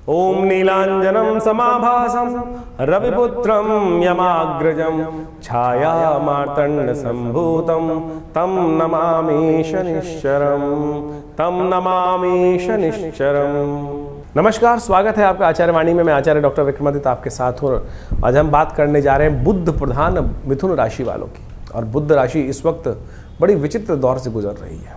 ओम नीलांजनम समाभासम रविपुत्रम यमाग्रजम छाया मार्तंड संभूतम तम नमामि शनिश्चरम नमस्कार, स्वागत है आपका आचार्य वाणी में। मैं आचार्य डॉक्टर विक्रमादित्य आपके साथ हूँ। आज हम बात करने जा रहे हैं बुध प्रधान मिथुन राशि वालों की। और बुध राशि इस वक्त बड़ी विचित्र दौर से गुजर रही है।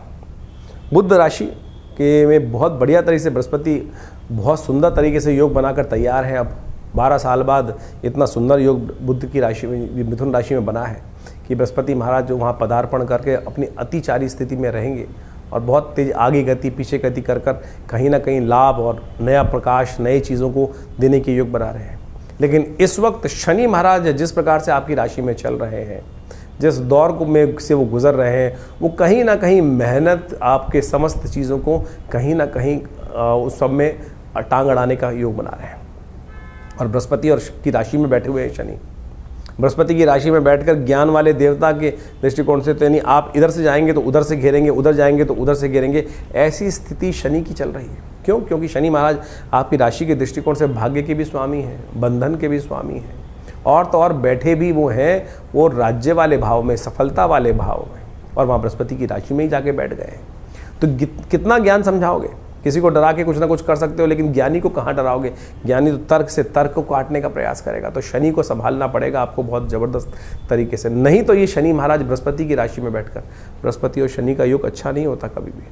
बुध राशि के में बहुत बढ़िया तरीके से बृहस्पति बहुत सुंदर तरीके से योग बनाकर तैयार है। अब 12 साल बाद इतना सुंदर योग बुध की राशि में, मिथुन राशि में बना है कि बृहस्पति महाराज जो वहाँ पदार्पण करके अपनी अतिचारी स्थिति में रहेंगे और बहुत तेज आगे गति पीछे गति कर कहीं ना कहीं लाभ और नया प्रकाश, नई चीज़ों को देने के योग बना रहे हैं। लेकिन इस वक्त शनि महाराज जिस प्रकार से आपकी राशि में चल रहे हैं, जिस दौर को में से वो गुजर रहे हैं, वो कहीं ना कहीं मेहनत आपके समस्त चीज़ों को कहीं ना कहीं उस सब में टांग अड़ाने का योग बना रहे हैं। और बृहस्पति और की राशि में बैठे हुए हैं शनि। बृहस्पति की राशि में बैठकर ज्ञान वाले देवता के दृष्टिकोण से तो यानी आप इधर से जाएंगे तो उधर से घेरेंगे, उधर जाएंगे तो उधर से घेरेंगे, ऐसी स्थिति शनि की चल रही है। क्यों? क्योंकि शनि महाराज आपकी राशि के दृष्टिकोण से भाग्य के भी स्वामी हैं, बंधन के भी स्वामी हैं, और तो और बैठे भी वो हैं वो राज्य वाले भाव में, सफलता वाले भाव में, और वहाँ बृहस्पति की राशि में ही जाके बैठ गए हैं। तो कितना ज्ञान समझाओगे? किसी को डरा के कुछ ना कुछ कर सकते हो, लेकिन ज्ञानी को कहाँ डराओगे? ज्ञानी तो तर्क से तर्क को काटने का प्रयास करेगा। तो शनि को संभालना पड़ेगा आपको बहुत ज़बरदस्त तरीके से, नहीं तो ये शनि महाराज बृहस्पति की राशि में बैठकर, बृहस्पति और शनि का योग अच्छा नहीं होता कभी भी।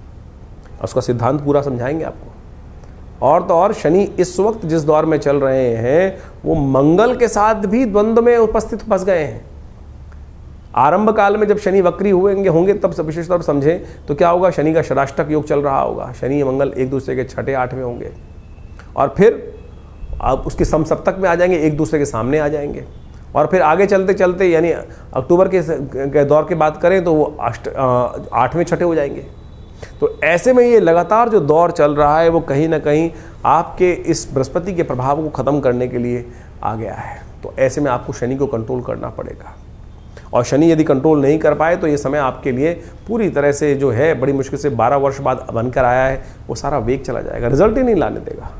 उसका सिद्धांत पूरा समझाएंगे आपको। और तो और शनि इस वक्त जिस दौर में चल रहे हैं वो मंगल के साथ भी द्वंद्व में उपस्थित फंस गए हैं। आरंभ काल में जब शनि वक्री होंगे तब विशेष तौर पर समझें तो क्या होगा, शनि का षडाष्टक योग चल रहा होगा। शनि मंगल एक दूसरे के छठे आठवें होंगे और फिर आप उसके समसप्तक में आ जाएंगे, एक दूसरे के सामने आ जाएंगे। और फिर आगे चलते चलते यानी अक्टूबर के दौर की बात करें तो वो आठवें छठे हो जाएंगे। तो ऐसे में ये लगातार जो दौर चल रहा है वो कहीं ना कहीं आपके इस बृहस्पति के प्रभाव को ख़त्म करने के लिए आ गया है। तो ऐसे में आपको शनि को कंट्रोल करना पड़ेगा। और शनि यदि कंट्रोल नहीं कर पाए तो ये समय आपके लिए पूरी तरह से जो है बड़ी मुश्किल से 12 वर्ष बाद बनकर आया है, वो सारा वेग चला जाएगा, रिजल्ट ही नहीं लाने देगा।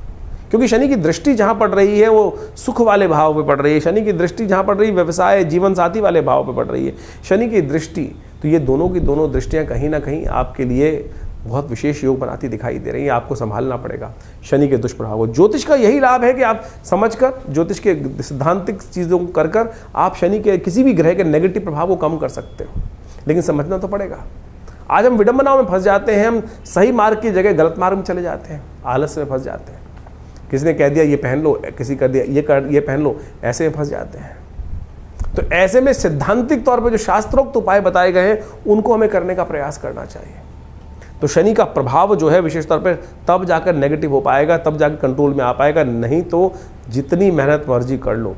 क्योंकि शनि की दृष्टि जहाँ पड़ रही है वो सुख वाले भाव पे पड़ रही है। शनि की दृष्टि जहाँ पड़ रही है व्यवसाय जीवन साथी वाले भाव पे पड़ रही है शनि की दृष्टि। तो ये दोनों की दोनों दृष्टियाँ कहीं ना कहीं आपके लिए बहुत विशेष योग बनाती दिखाई दे रही है। आपको संभालना पड़ेगा शनि के दुष्प्रभाव को। ज्योतिष का यही लाभ है कि आप समझकर ज्योतिष के सिद्धांतिक चीज़ों को कर आप शनि के किसी भी ग्रह के नेगेटिव प्रभाव को कम कर सकते हो, लेकिन समझना तो पड़ेगा। आज हम विडंबनाओं में फंस जाते हैं, हम सही मार्ग की जगह गलत मार्ग में चले जाते हैं, आलस्य में फंस जाते हैं। किसी ने कह दिया ये पहन लो, किसी कर दिया ये पहन लो, ऐसे में फंस जाते हैं। तो ऐसे में सिद्धांतिक तौर पर जो शास्त्रोक्त उपाय बताए गए हैं उनको हमें करने का प्रयास करना चाहिए। तो शनि का प्रभाव जो है विशेष तौर पर तब जाकर नेगेटिव हो पाएगा, तब जाकर कंट्रोल में आ पाएगा। नहीं तो जितनी मेहनत मर्जी कर लो,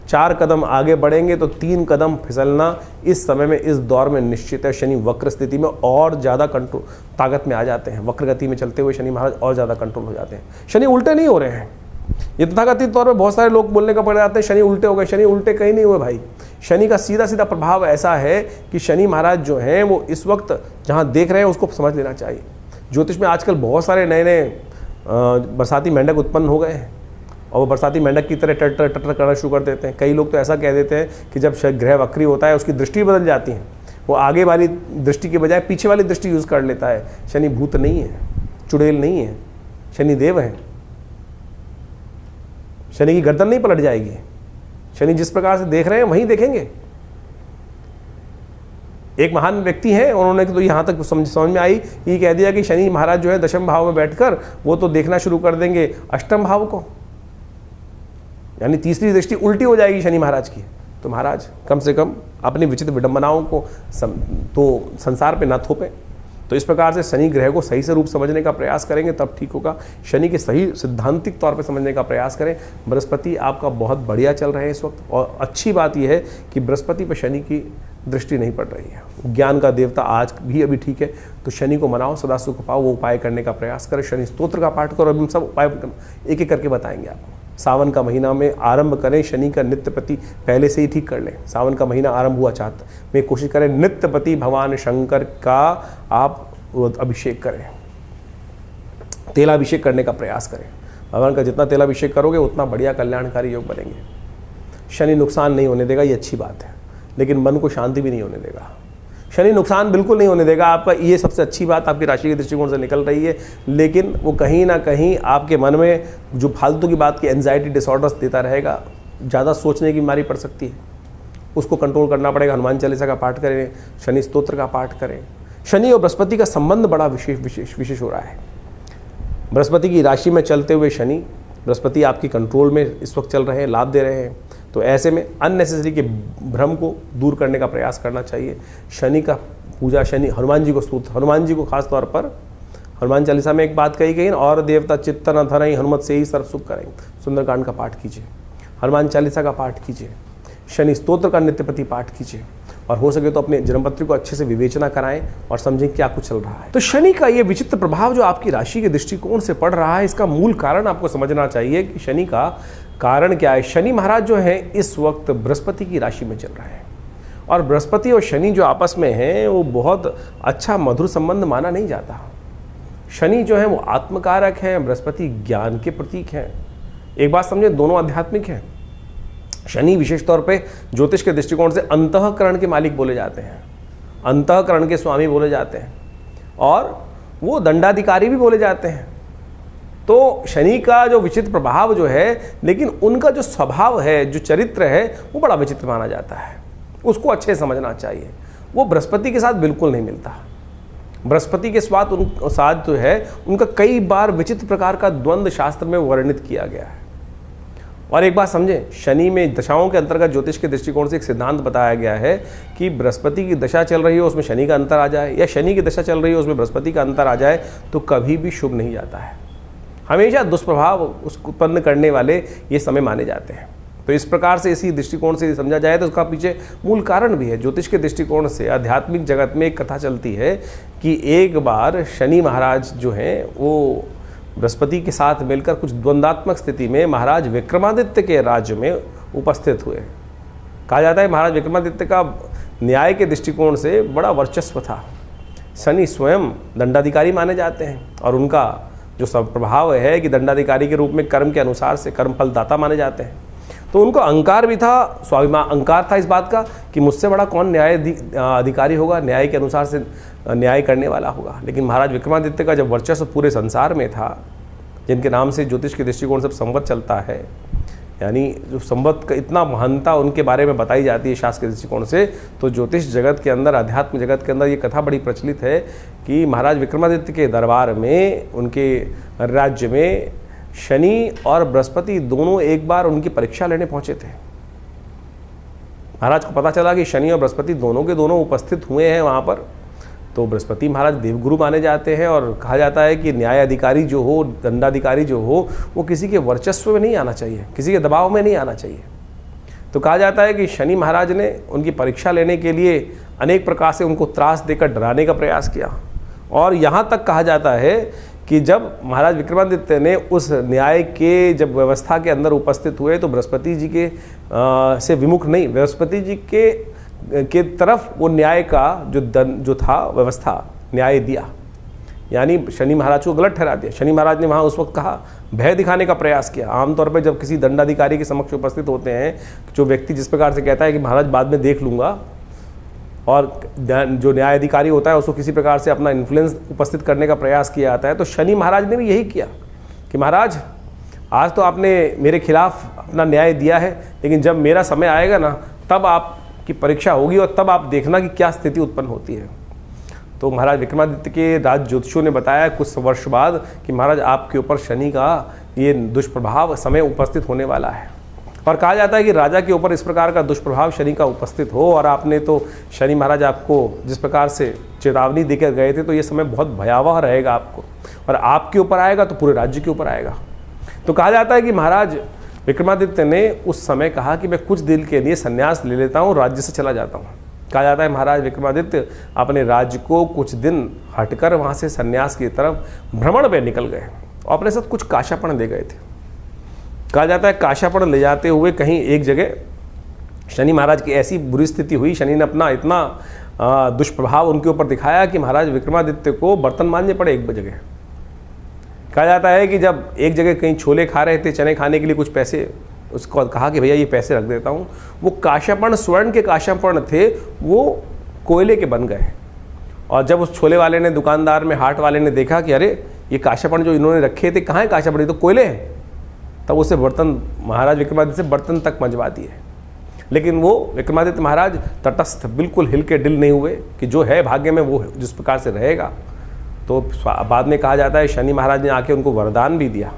4 कदम आगे बढ़ेंगे तो 3 कदम फिसलना इस समय में, इस दौर में निश्चित है। शनि वक्र स्थिति में और ज़्यादा कंट्रोल ताकत में आ जाते हैं। वक्र गति में चलते हुए शनि महाराज और ज़्यादा कंट्रोल हो जाते हैं। शनि उल्टे नहीं हो रहे हैं। ये तथाकथित तौर पर बहुत सारे लोग बोलने का पड़ जाते हैं शनि उल्टे हो गए। शनि उल्टे कहीं नहीं हुए भाई। शनि का सीधा सीधा प्रभाव ऐसा है कि शनि महाराज जो हैं वो इस वक्त जहाँ देख रहे हैं उसको समझ लेना चाहिए। ज्योतिष में आजकल बहुत सारे नए नए बरसाती मेंढक उत्पन्न हो गए हैं और वो बरसाती मेंढक की तरह टटर टटर करना शुरू कर देते हैं। कई लोग तो ऐसा कह देते हैं कि जब ग्रह वक्री होता है उसकी दृष्टि बदल जाती है, वो आगे वाली दृष्टि के बजाय पीछे वाली दृष्टि यूज़ कर लेता है। शनि भूत नहीं है, चुड़ैल नहीं है, शनि देव है। शनि की गर्दन नहीं पलट जाएगी। शनि जिस प्रकार से देख रहे हैं वहीं देखेंगे। एक महान व्यक्ति हैं, उन्होंने तो यहाँ तक समझ में आई, ये कह दिया कि शनि महाराज जो है दशम भाव में बैठकर वो तो देखना शुरू कर देंगे अष्टम भाव को, यानी तीसरी दृष्टि उल्टी हो जाएगी शनि महाराज की। तो महाराज कम से कम अपनी विचित्र विडंबनाओं को तो संसार पे ना थोपें। तो इस प्रकार से शनि ग्रह को सही से रूप समझने का प्रयास करेंगे तब ठीक होगा। शनि के सही सिद्धांतिक तौर पे समझने का प्रयास करें। बृहस्पति आपका बहुत बढ़िया चल रहे हैं इस वक्त, और अच्छी बात यह है कि बृहस्पति पर शनि की दृष्टि नहीं पड़ रही है। ज्ञान का देवता आज भी अभी ठीक है। तो शनि को मनाओ, सदा सुख पाओ, वो उपाय करने का प्रयास करें। शनि स्तोत्र का पाठ करो। अभी हम सब उपाय एक एक करके बताएंगे आपको। सावन का महीना में आरंभ करें, शनि का नित्यपति पहले से ही ठीक कर लें। सावन का महीना आरंभ हुआ चाहता में कोशिश करें नित्यपति भगवान शंकर का आप अभिषेक करें, तेलाभिषेक करने का प्रयास करें। भगवान का जितना तेलाभिषेक करोगे उतना बढ़िया कल्याणकारी योग बनेंगे। शनि नुकसान नहीं होने देगा, ये अच्छी बात है, लेकिन मन को शांति भी नहीं होने देगा। शनि नुकसान बिल्कुल नहीं होने देगा आपका, ये सबसे अच्छी बात आपकी राशि के दृष्टिकोण से निकल रही है, लेकिन वो कहीं ना कहीं आपके मन में जो फालतू की बात की एंजाइटी डिसऑर्डर्स देता रहेगा, ज़्यादा सोचने की बीमारी पड़ सकती है, उसको कंट्रोल करना पड़ेगा। हनुमान चालीसा का पाठ करें, शनि स्तोत्र का पाठ करें। शनि और बृहस्पति का संबंध बड़ा विशेष हो रहा है। बृहस्पति की राशि में चलते हुए शनि, बृहस्पति आपकी कंट्रोल में इस वक्त चल रहे हैं, लाभ दे रहे हैं, तो ऐसे में अननेसेसरी के भ्रम को दूर करने का प्रयास करना चाहिए। शनि का पूजा, शनि हनुमान जी को स्तोत्र, हनुमान जी को खास तौर पर हनुमान चालीसा में एक बात कही गई, और देवता चित्त न धरई हनुमत से ही सर्व सुख करें। सुंदरकांड का पाठ कीजिए, हनुमान चालीसा का पाठ कीजिए, शनि स्तोत्र का नित्यप्रति पाठ कीजिए, और हो सके तो अपने जन्मपत्री को अच्छे से विवेचना कराएं और समझें क्या कुछ चल रहा है। तो शनि का ये विचित्र प्रभाव जो आपकी राशि के दृष्टिकोण से पड़ रहा है, इसका मूल कारण आपको समझना चाहिए कि शनि का कारण क्या है। शनि महाराज जो है इस वक्त बृहस्पति की राशि में चल रहे हैं, और बृहस्पति और शनि जो आपस में हैं वो बहुत अच्छा मधुर संबंध माना नहीं जाता। शनि जो है वो आत्मकारक है, बृहस्पति ज्ञान के प्रतीक हैं। एक बात समझे, दोनों आध्यात्मिक हैं। शनि विशेष तौर पे ज्योतिष के दृष्टिकोण से अंतःकरण के मालिक बोले जाते हैं, अंतःकरण के स्वामी बोले जाते हैं, और वो दंडाधिकारी भी बोले जाते हैं। तो शनि का जो विचित्र प्रभाव जो है, लेकिन उनका जो स्वभाव है, जो चरित्र है, वो बड़ा विचित्र माना जाता है, उसको अच्छे समझना चाहिए। वो बृहस्पति के साथ बिल्कुल नहीं मिलता। बृहस्पति के साथ जो है उनका कई बार विचित्र प्रकार का द्वंद्व शास्त्र में वर्णित किया गया है। और एक बात समझें, शनि में दशाओं के अंतर्गत ज्योतिष के दृष्टिकोण से एक सिद्धांत बताया गया है कि बृहस्पति की दशा चल रही हो उसमें शनि का अंतर आ जाए, या शनि की दशा चल रही हो उसमें बृहस्पति का अंतर आ जाए, तो कभी भी शुभ नहीं जाता है। हमेशा दुष्प्रभाव उसको उत्पन्न करने वाले ये समय माने जाते हैं। तो इस प्रकार से इसी दृष्टिकोण से समझा जाए तो उसका पीछे मूल कारण भी है। ज्योतिष के दृष्टिकोण से आध्यात्मिक जगत में एक कथा चलती है कि एक बार शनि महाराज जो हैं वो बृहस्पति के साथ मिलकर कुछ द्वंद्वात्मक स्थिति में महाराज विक्रमादित्य के राज्य में उपस्थित हुए। कहा जाता है महाराज विक्रमादित्य का न्याय के दृष्टिकोण से बड़ा वर्चस्व था। शनि स्वयं दंडाधिकारी माने जाते हैं, और उनका जो सब प्रभाव है कि दंडाधिकारी के रूप में कर्म के अनुसार से कर्म फलदाता माने जाते हैं। तो उनको अहंकार भी था, स्वाभिमान अहंकार था इस बात का कि मुझसे बड़ा कौन न्याय अधिकारी होगा, न्याय के अनुसार से न्याय करने वाला होगा। लेकिन महाराज विक्रमादित्य का जब वर्चस्व पूरे संसार में था, जिनके नाम से ज्योतिष के दृष्टिकोण से संवत चलता है, यानी जो संवत का इतना महानता उनके बारे में बताई जाती है शास्त्र के दृष्टिकोण से, तो ज्योतिष जगत के अंदर, अध्यात्म जगत के अंदर ये कथा बड़ी प्रचलित है कि महाराज विक्रमादित्य के दरबार में, उनके राज्य में शनि और बृहस्पति दोनों एक बार उनकी परीक्षा लेने पहुंचे थे। महाराज को पता चला कि शनि और बृहस्पति दोनों के दोनों उपस्थित हुए हैं वहाँ पर। तो बृहस्पति महाराज देवगुरु माने जाते हैं, और कहा जाता है कि न्याय अधिकारी जो हो, दंडाधिकारी जो हो, वो किसी के वर्चस्व में नहीं आना चाहिए, किसी के दबाव में नहीं आना चाहिए। तो कहा जाता है कि शनि महाराज ने उनकी परीक्षा लेने के लिए अनेक प्रकार से उनको त्रास देकर डराने का प्रयास किया, और यहाँ तक कहा जाता है कि जब महाराज विक्रमादित्य ने उस न्याय के जब व्यवस्था के अंदर उपस्थित हुए तो बृहस्पति जी के से विमुख नहीं, बृहस्पति जी के तरफ वो न्याय का जो था व्यवस्था न्याय दिया, यानी शनि महाराज को गलत ठहरा दिया। शनि महाराज ने वहाँ उस वक्त कहा, भय दिखाने का प्रयास किया। आमतौर पर जब किसी दंडाधिकारी के समक्ष उपस्थित होते हैं, जो व्यक्ति जिस प्रकार से कहता है कि महाराज बाद में देख लूँगा, और जो न्यायाधिकारी होता है उसको किसी प्रकार से अपना इन्फ्लुएंस उपस्थित करने का प्रयास किया जाता है, तो शनि महाराज ने भी यही किया कि महाराज आज तो आपने मेरे खिलाफ अपना न्याय दिया है, लेकिन जब मेरा समय आएगा ना, तब आपकी परीक्षा होगी, और तब आप देखना कि क्या स्थिति उत्पन्न होती है। तो महाराज विक्रमादित्य के राज ज्योतिषियों ने बताया कुछ वर्ष बाद कि महाराज आपके ऊपर शनि का ये दुष्प्रभाव समय उपस्थित होने वाला है, और कहा जाता है कि राजा के ऊपर इस प्रकार का दुष्प्रभाव शनि का उपस्थित हो, और आपने तो शनि महाराज आपको जिस प्रकार से चेतावनी देकर गए थे, तो ये समय बहुत भयावह रहेगा आपको, और आपके ऊपर आएगा तो पूरे राज्य के ऊपर आएगा। तो कहा जाता है कि महाराज विक्रमादित्य ने उस समय कहा कि मैं कुछ दिन के लिए संन्यास ले लेता हूँ, राज्य से चला जाता हूँ। कहा जाता है महाराज विक्रमादित्य अपने राज्य को कुछ दिन हटकर वहाँ से संन्यास की तरफ भ्रमण में निकल गए, और अपने साथ कुछ काशापण ले गए थे। कहा जाता है काशापण ले जाते हुए कहीं एक जगह शनि महाराज की ऐसी बुरी स्थिति हुई, शनि ने अपना इतना दुष्प्रभाव उनके ऊपर दिखाया कि महाराज विक्रमादित्य को बर्तन मांजने पड़े एक जगह। कहा जाता है कि जब एक जगह कहीं छोले खा रहे थे, चने खाने के लिए कुछ पैसे, उसको कहा कि भैया ये पैसे रख देता हूँ, वो काशापर्ण, स्वर्ण के काशापर्ण थे, वो कोयले के बन गए। और जब उस छोले वाले ने, दुकानदार में, हाट वाले ने देखा कि अरे ये काशापर्ण जो इन्होंने रखे थे कहाँ है काशापर्ण, ये तो कोयले हैं, तब उसे बर्तन, महाराज विक्रमादित्य से बर्तन तक मंजवा दिए। लेकिन वो विक्रमादित्य महाराज तटस्थ, बिल्कुल हिल के डिल नहीं हुए कि जो है भाग्य में वो जिस प्रकार से रहेगा। तो बाद में कहा जाता है शनि महाराज ने आके उनको वरदान भी दिया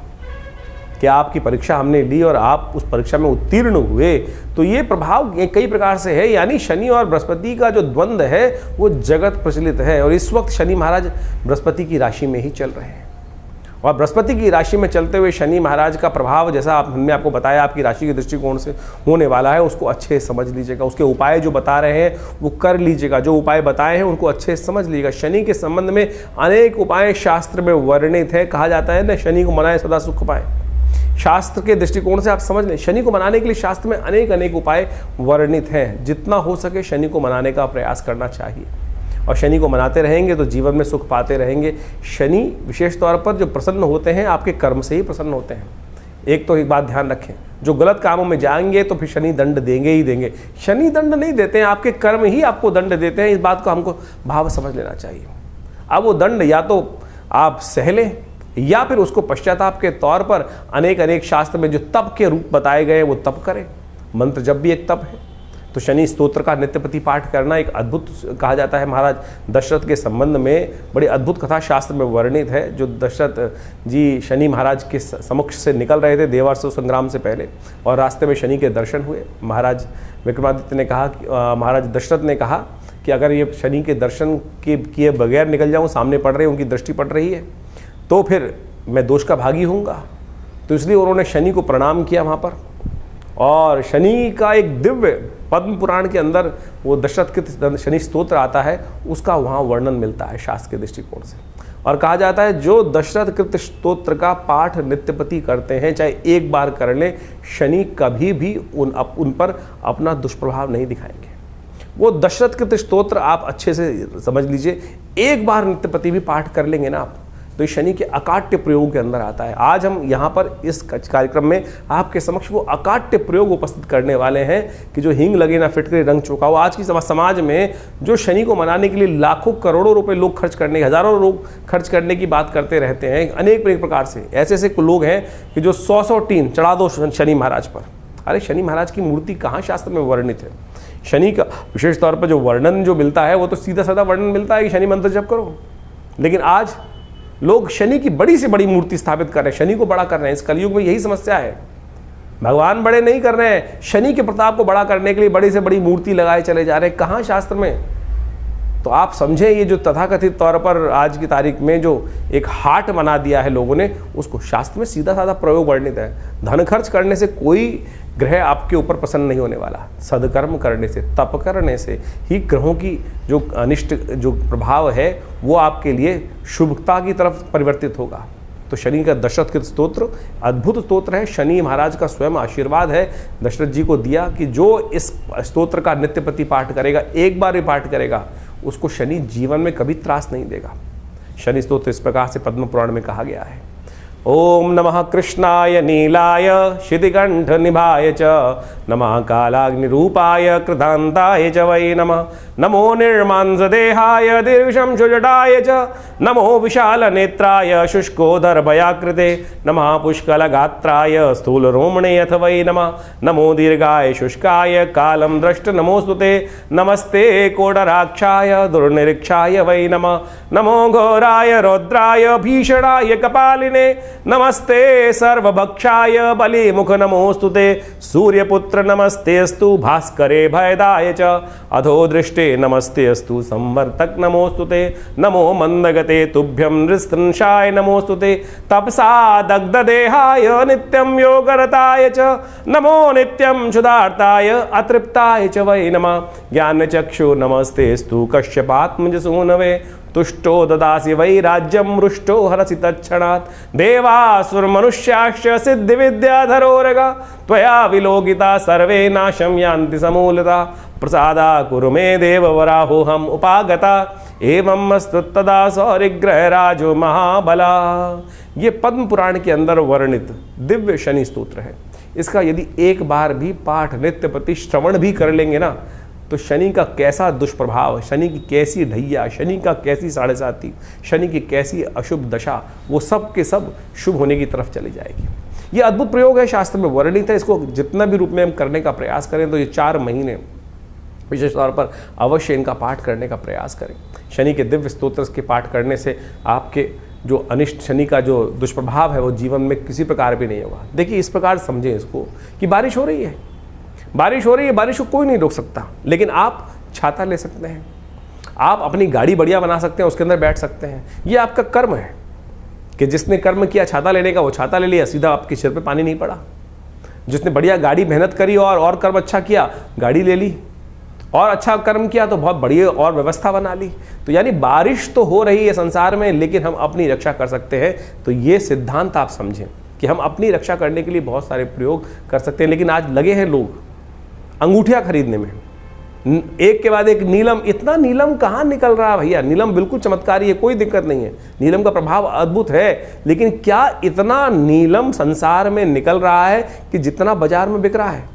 कि आपकी परीक्षा हमने ली और आप उस परीक्षा में उत्तीर्ण हुए। तो ये प्रभाव कई प्रकार से है, यानी शनि और बृहस्पति का जो द्वंद्व है वो जगत प्रचलित है। और इस वक्त शनि महाराज बृहस्पति की राशि में ही चल रहे हैं, और बृहस्पति की राशि में चलते हुए शनि महाराज का प्रभाव, जैसा हमने आपको बताया, आपकी राशि के दृष्टिकोण से होने वाला है, उसको अच्छे से समझ लीजिएगा। उसके उपाय जो बता रहे हैं वो कर लीजिएगा, जो उपाय बताए हैं उनको अच्छे से समझ लीजिएगा। शनि के संबंध में अनेक उपाय शास्त्र में वर्णित है। कहा जाता है ना, शनि को मनाए सदा सुख पाए। शास्त्र के दृष्टिकोण से आप समझ लें, शनि को मनाने के लिए शास्त्र में अनेक उपाय वर्णित हैं। जितना हो सके शनि को मनाने का प्रयास करना चाहिए, और शनि को मनाते रहेंगे तो जीवन में सुख पाते रहेंगे। शनि विशेष तौर पर जो प्रसन्न होते हैं, आपके कर्म से ही प्रसन्न होते हैं। एक तो एक बात ध्यान रखें, जो गलत कामों में जाएंगे तो फिर शनि दंड देंगे ही देंगे। शनि दंड नहीं देते हैं, आपके कर्म ही आपको दंड देते हैं। इस बात को हमको भाव समझ लेना चाहिए। अब वो दंड या तो आप सह लें, या फिर उसको पश्चाताप के तौर पर अनेक शास्त्र में जो तप के रूप बताए गए वो तप करें। मंत्र जप भी एक तप है। तो शनि स्तोत्र का नित्यपति पाठ करना एक अद्भुत, कहा जाता है महाराज दशरथ के संबंध में बड़ी अद्भुत कथा शास्त्र में वर्णित है। जो दशरथ जी शनि महाराज के समक्ष से निकल रहे थे देवासुर संग्राम से पहले, और रास्ते में शनि के दर्शन हुए। महाराज विक्रमादित्य ने कहा कि महाराज दशरथ ने कहा कि अगर ये शनि के दर्शन के किए बगैर निकल जाऊँ, सामने पड़ रहे, उनकी दृष्टि पड़ रही है, तो फिर मैं दोष का भागी होऊंगा। तो इसलिए उन्होंने शनि को प्रणाम किया वहाँ पर। और शनि का एक दिव्य पद्म पुराण के अंदर वो दशरथ कृत शनि स्तोत्र आता है, उसका वहाँ वर्णन मिलता है शास्त्र के दृष्टिकोण से। और कहा जाता है जो दशरथ कृत स्तोत्र का पाठ नित्यपति करते हैं, चाहे एक बार कर लें, शनि कभी भी उन पर अपना दुष्प्रभाव नहीं दिखाएंगे। वो दशरथ कृत स्तोत्र आप अच्छे से समझ लीजिए, एक बार नित्यपति भी पाठ कर लेंगे ना आप, तो शनि के अकाट्य प्रयोग के अंदर आता है। आज हम यहाँ पर इस कार्यक्रम में आपके समक्ष वो अकाट्य प्रयोग उपस्थित करने वाले हैं कि जो हींग लगे ना फिटकरे रंग चौका हो। आज की समाज में जो शनि को मनाने के लिए लाखों करोड़ों रुपए लोग खर्च करने, हजारों लोग खर्च करने की बात करते रहते हैं, अनेक प्रकार से ऐसे लोग हैं कि जो 100 टीन चढ़ा दो शनि महाराज पर। अरे शनि महाराज की मूर्ति कहाँ शास्त्र में वर्णित है? शनि का विशेष तौर पर जो वर्णन जो मिलता है वो तो सीधा साधा वर्णन मिलता है कि शनि मंत्र जप करो। लेकिन आज लोग शनि की बड़ी से बड़ी मूर्ति स्थापित कर रहे हैं, शनि को बड़ा कर रहे हैं। इस कलयुग में यही समस्या है, भगवान बड़े नहीं कर रहे हैं, शनि के प्रताप को बड़ा करने के लिए बड़ी से बड़ी मूर्ति लगाए चले जा रहे हैं। कहाँ शास्त्र में? तो आप समझें, ये जो तथाकथित तौर पर आज की तारीख में जो एक हाट बना दिया है लोगों ने, उसको शास्त्र में सीधा साधा प्रयोग वर्णित है। धन खर्च करने से कोई ग्रह आपके ऊपर प्रसन्न नहीं होने वाला। सदकर्म करने से, तप करने से ही ग्रहों की जो अनिष्ट जो प्रभाव है वो आपके लिए शुभता की तरफ परिवर्तित होगा। तो शनि का दशरथ कृत स्तोत्र अद्भुत स्तोत्र है। शनि महाराज का स्वयं आशीर्वाद है दशरथ जी को दिया कि जो इस स्तोत्र का नित्यपति पाठ करेगा, एक बार ही पाठ करेगा, उसको शनि जीवन में कभी त्रास नहीं देगा। शनि स्तोत्र इस प्रकार से पद्म पुराण में कहा गया है। ओम नमः कृष्णाय नीलाय शितिकंठ निभाय च, नमः कालाग्निरूपाय कृतांताय च वै नमः। नमो निर्मांसदेहाय दीर्घशंशुजटाय च, नमो विशालनेत्राय शुष्कोदरभयाकृते, नमः पुष्कलगात्राय स्थूलरोमणे अथ वै नमः। नमो दीर्घाय शुष्काय कालं द्रष्ट नमोस्तुते, नमस्ते कोडराक्षाय दुर्निरीक्षाय वै नमः। नमो घोराय रौद्राय भीषणाय कपालिने, नमस्ते सर्वभक्षाय बलिमुख नमोस्तुते। सूर्यपुत्र नमस्तेस्तु भास्करे भयदाय च, अधो दृष्टे नमस्तेस्तु संवर्तक नमोस्तुते। नमो मंदगते तुभ्यं नृस्तंशाय नमोस्तुते। तपसा दग्धदेहाय नित्यं योगरताय च, नमो नित्यं क्षुधार्ताय अतृप्ताय च वै नमः। ज्ञानचक्षु नमस्तेस्तु कश्यपात्मजसूनवे, तुष्टो ददासि वै राज्यं रुष्टो हरसि तत्क्षणात्। देवासुरमनुष्याश्च सिद्धिविद्याधरोरगा, त्वया विलोकिता सर्वे नाशं यान्ति समूलता। प्रसादा कुरु मे देववराहोऽहम् उपागता, एवं मस्तु तदा सौरिग्रह राजो महाबला। ये पद्म पुराण के अंदर वर्णित दिव्य शनि स्तोत्र है। इसका यदि एक बार भी पाठ नित्य प्रति श्रवण भी कर लेंगे ना, तो शनि का कैसा दुष्प्रभाव, शनि की कैसी ढैया, शनि का कैसी साढ़े साती, शनि की कैसी अशुभ दशा, वो सब के सब शुभ होने की तरफ चली जाएगी। ये अद्भुत प्रयोग है, शास्त्र में वर्णित है। इसको जितना भी रूप में हम करने का प्रयास करें तो ये 4 महीने विशेष तौर पर अवश्य इनका पाठ करने का प्रयास करें। शनि के दिव्य स्तोत्र के पाठ करने से आपके जो अनिष्ट शनि का जो दुष्प्रभाव है वो जीवन में किसी प्रकार भी नहीं होगा। देखिए, इस प्रकार समझें इसको कि बारिश हो रही है, बारिश हो रही है, बारिश को कोई नहीं रोक सकता, लेकिन आप छाता ले सकते हैं, आप अपनी गाड़ी बढ़िया बना सकते हैं, उसके अंदर बैठ सकते हैं। ये आपका कर्म है कि जिसने कर्म किया छाता लेने का, वो छाता ले लिया, सीधा आपके सिर पे पानी नहीं पड़ा। जिसने बढ़िया गाड़ी मेहनत करी और कर्म अच्छा किया, गाड़ी ले ली, और अच्छा कर्म किया तो बहुत बढ़िया और व्यवस्था बना ली। तो यानी बारिश तो हो रही है संसार में, लेकिन हम अपनी रक्षा कर सकते हैं। तो ये सिद्धांत आप समझें कि हम अपनी रक्षा करने के लिए बहुत सारे प्रयोग कर सकते हैं। लेकिन आज लगे हैं लोग अंगूठियां खरीदने में, एक के बाद एक नीलम। इतना नीलम कहाँ निकल रहा है भैया? नीलम बिल्कुल चमत्कारी है, कोई दिक्कत नहीं है, नीलम का प्रभाव अद्भुत है। लेकिन क्या इतना नीलम संसार में निकल रहा है कि जितना बाजार में बिक रहा है?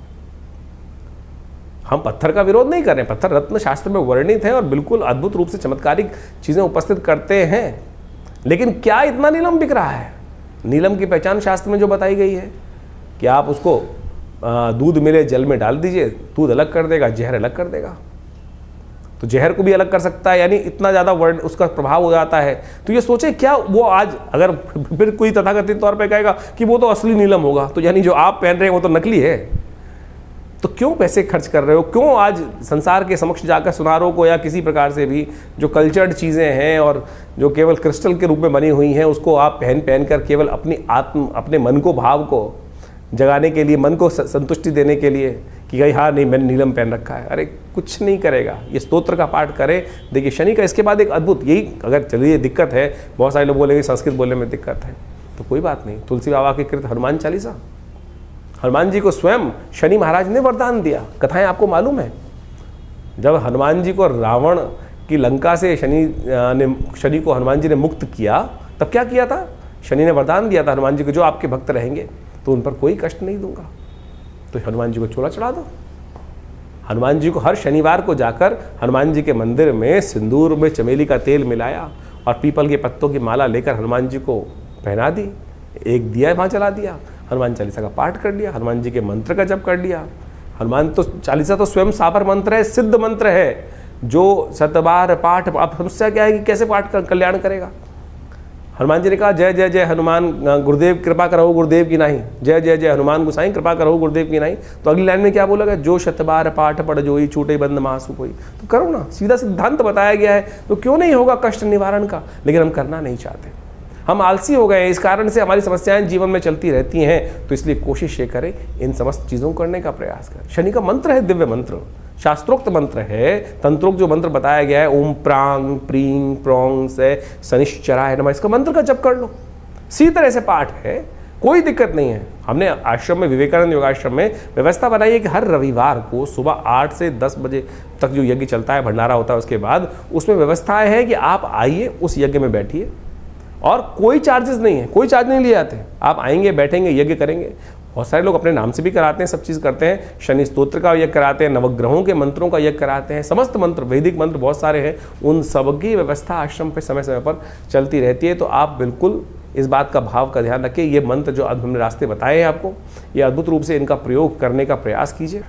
हम पत्थर का विरोध नहीं कर रहे हैं, पत्थर रत्न शास्त्र में वर्णित है और बिल्कुल अद्भुत रूप से चमत्कारिक चीजें उपस्थित करते हैं। लेकिन क्या इतना नीलम बिक रहा है? नीलम की पहचान शास्त्र में जो बताई गई है कि आप उसको दूध मिले जल में डाल दीजिए, दूध अलग कर देगा, जहर अलग कर देगा। तो जहर को भी अलग कर सकता है, यानी इतना ज़्यादा वर्ण उसका प्रभाव हो जाता है। तो ये सोचे क्या वो आज अगर फिर कोई तथाकथित तौर पे कहेगा कि वो तो असली नीलम होगा, तो यानी जो आप पहन रहे हैं वो तो नकली है। तो क्यों पैसे खर्च कर रहे हो? क्यों आज संसार के समक्ष जाकर सुनारों को या किसी प्रकार से भी जो कल्चर्ड चीज़ें हैं और जो केवल क्रिस्टल के रूप में बनी हुई हैं उसको आप पहन कर केवल अपने मन को, भाव को जगाने के लिए, मन को संतुष्टि देने के लिए कि भाई हाँ नहीं मैंने नीलम पहन रखा है। अरे कुछ नहीं करेगा। ये स्तोत्र का पाठ करें। देखिए शनि का इसके बाद एक अद्भुत, यही अगर चलिए दिक्कत है, बहुत सारे लोग बोलेंगे संस्कृत बोलने में दिक्कत है, तो कोई बात नहीं। तुलसी बाबा के कृत हनुमान चालीसा, हनुमान जी को स्वयं शनि महाराज ने वरदान दिया। कथाएं आपको मालूम है, जब हनुमान जी को रावण की लंका से शनि को हनुमान जी ने मुक्त किया, तब क्या किया था? शनि ने वरदान दिया था हनुमान जी को, जो आपके भक्त रहेंगे तो उन पर कोई कष्ट नहीं दूंगा। तो हनुमान जी को चोला चढ़ा दो। हनुमान जी को हर शनिवार को जाकर हनुमान जी के मंदिर में सिंदूर में चमेली का तेल मिलाया और पीपल के पत्तों की माला लेकर हनुमान जी को पहना दी, एक दिया वहाँ जला दिया, हनुमान चालीसा का पाठ कर लिया, हनुमान जी के मंत्र का जप कर लिया। हनुमान तो चालीसा तो स्वयं सापर मंत्र है, सिद्ध मंत्र है, जो 7 बार पाठ। अब समस्या क्या है कि कैसे पाठ कल्याण करेगा? हनुमान जी ने कहा जय जय जय हनुमान गुरुदेव कृपा करो गुरुदेव की नहीं, जय जय जय हनुमान गोसाई कृपा करो गुरुदेव की नहीं। तो अगली लाइन में क्या बोला गया? जो 7 बार पाठ पढ़ जोई छूटे बंद महासु कोई। तो करो ना, सीधा सिद्धांत बताया गया है, तो क्यों नहीं होगा कष्ट निवारण का? लेकिन हम करना नहीं चाहते, हम आलसी हो गए, इस कारण से हमारी समस्याएं जीवन में चलती रहती हैं। तो इसलिए कोशिश ये करें इन समस्त चीज़ों को करने का प्रयास करें। शनि का मंत्र है दिव्य मंत्र, शास्त्रोक्त मंत्र है, तंत्रोक्त जो मंत्र बताया गया है, ओम प्रांग प्रींग प्रोंग से शनिश्चराय नमः, इसका मंत्र का जप कर लो। इसी तरह से पाठ है, कोई दिक्कत नहीं है। हमने आश्रम में, विवेकानंद योगाश्रम में व्यवस्था बनाई है कि हर रविवार को सुबह 8 से 10 बजे तक जो यज्ञ चलता है, भंडारा होता है, उसके बाद उसमें व्यवस्थाएं है कि आप आइए, उस यज्ञ में बैठिए और कोई चार्जेस नहीं है, कोई चार्ज नहीं लिए जाते। आप आएंगे, बैठेंगे, यज्ञ करेंगे। बहुत सारे लोग अपने नाम से भी कराते हैं, सब चीज़ करते हैं। शनि स्तोत्र का यज्ञ कराते हैं, नवग्रहों के मंत्रों का यज्ञ कराते हैं, समस्त मंत्र, वैदिक मंत्र बहुत सारे हैं, उन सब की व्यवस्था आश्रम पे समय समय पर चलती रहती है। तो आप बिल्कुल इस बात का भाव का ध्यान रखिए। ये मंत्र जो अब हमने रास्ते बताए हैं आपको, ये अद्भुत रूप से इनका प्रयोग करने का प्रयास कीजिए।